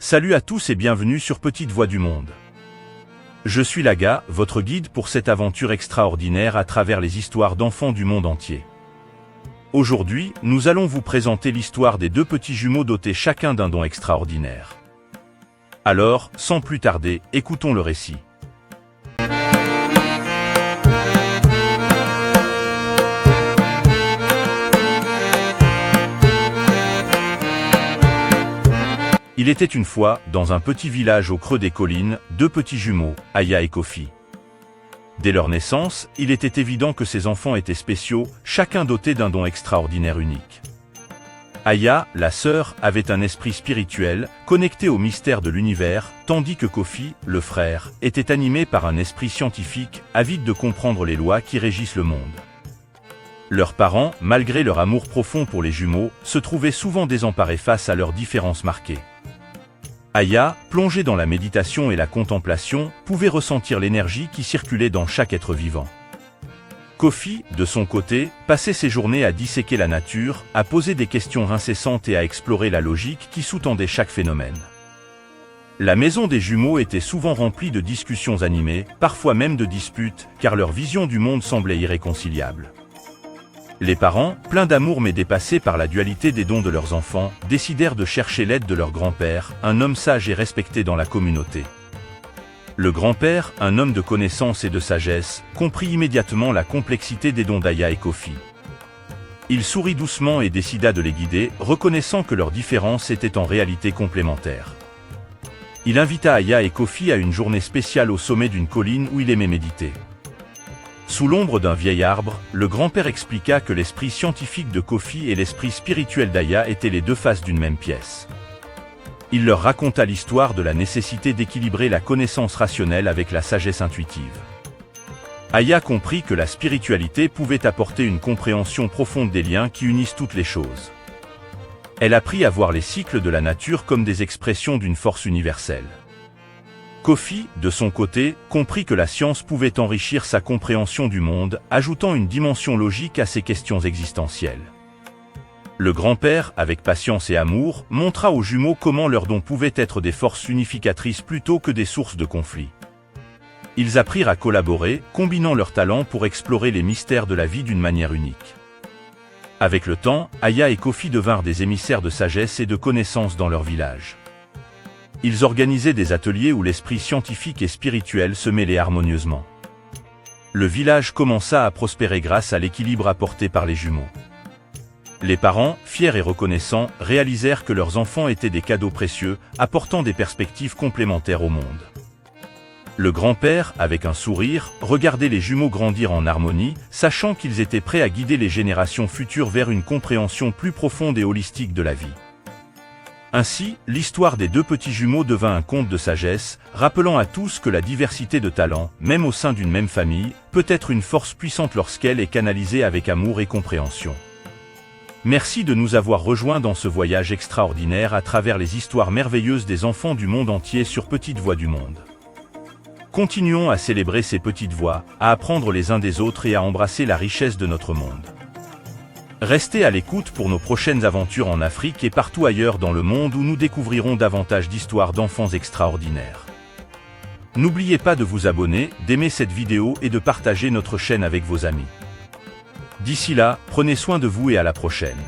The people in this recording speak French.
Salut à tous et bienvenue sur Petite Voix du Monde. Je suis Laga, votre guide pour cette aventure extraordinaire à travers les histoires d'enfants du monde entier. Aujourd'hui, nous allons vous présenter l'histoire des deux petits jumeaux dotés chacun d'un don extraordinaire. Alors, sans plus tarder, écoutons le récit. Il était une fois, dans un petit village au creux des collines, deux petits jumeaux, Aya et Kofi. Dès leur naissance, il était évident que ces enfants étaient spéciaux, chacun doté d'un don extraordinaire unique. Aya, la sœur, avait un esprit spirituel, connecté au mystère de l'univers, tandis que Kofi, le frère, était animé par un esprit scientifique, avide de comprendre les lois qui régissent le monde. Leurs parents, malgré leur amour profond pour les jumeaux, se trouvaient souvent désemparés face à leurs différences marquées. Aya, plongée dans la méditation et la contemplation, pouvait ressentir l'énergie qui circulait dans chaque être vivant. Kofi, de son côté, passait ses journées à disséquer la nature, à poser des questions incessantes et à explorer la logique qui sous-tendait chaque phénomène. La maison des jumeaux était souvent remplie de discussions animées, parfois même de disputes, car leur vision du monde semblait irréconciliable. Les parents, pleins d'amour mais dépassés par la dualité des dons de leurs enfants, décidèrent de chercher l'aide de leur grand-père, un homme sage et respecté dans la communauté. Le grand-père, un homme de connaissance et de sagesse, comprit immédiatement la complexité des dons d'Aya et Kofi. Il sourit doucement et décida de les guider, reconnaissant que leurs différences étaient en réalité complémentaires. Il invita Aya et Kofi à une journée spéciale au sommet d'une colline où il aimait méditer. Sous l'ombre d'un vieil arbre, le grand-père expliqua que l'esprit scientifique de Kofi et l'esprit spirituel d'Aya étaient les deux faces d'une même pièce. Il leur raconta l'histoire de la nécessité d'équilibrer la connaissance rationnelle avec la sagesse intuitive. Aya comprit que la spiritualité pouvait apporter une compréhension profonde des liens qui unissent toutes les choses. Elle apprit à voir les cycles de la nature comme des expressions d'une force universelle. Kofi, de son côté, comprit que la science pouvait enrichir sa compréhension du monde, ajoutant une dimension logique à ses questions existentielles. Le grand-père, avec patience et amour, montra aux jumeaux comment leurs dons pouvaient être des forces unificatrices plutôt que des sources de conflits. Ils apprirent à collaborer, combinant leurs talents pour explorer les mystères de la vie d'une manière unique. Avec le temps, Aya et Kofi devinrent des émissaires de sagesse et de connaissances dans leur village. Ils organisaient des ateliers où l'esprit scientifique et spirituel se mêlaient harmonieusement. Le village commença à prospérer grâce à l'équilibre apporté par les jumeaux. Les parents, fiers et reconnaissants, réalisèrent que leurs enfants étaient des cadeaux précieux, apportant des perspectives complémentaires au monde. Le grand-père, avec un sourire, regardait les jumeaux grandir en harmonie, sachant qu'ils étaient prêts à guider les générations futures vers une compréhension plus profonde et holistique de la vie. Ainsi, l'histoire des deux petits jumeaux devint un conte de sagesse, rappelant à tous que la diversité de talents, même au sein d'une même famille, peut être une force puissante lorsqu'elle est canalisée avec amour et compréhension. Merci de nous avoir rejoints dans ce voyage extraordinaire à travers les histoires merveilleuses des enfants du monde entier sur Petite Voix du Monde. Continuons à célébrer ces petites voix, à apprendre les uns des autres et à embrasser la richesse de notre monde. Restez à l'écoute pour nos prochaines aventures en Afrique et partout ailleurs dans le monde où nous découvrirons davantage d'histoires d'enfants extraordinaires. N'oubliez pas de vous abonner, d'aimer cette vidéo et de partager notre chaîne avec vos amis. D'ici là, prenez soin de vous et à la prochaine.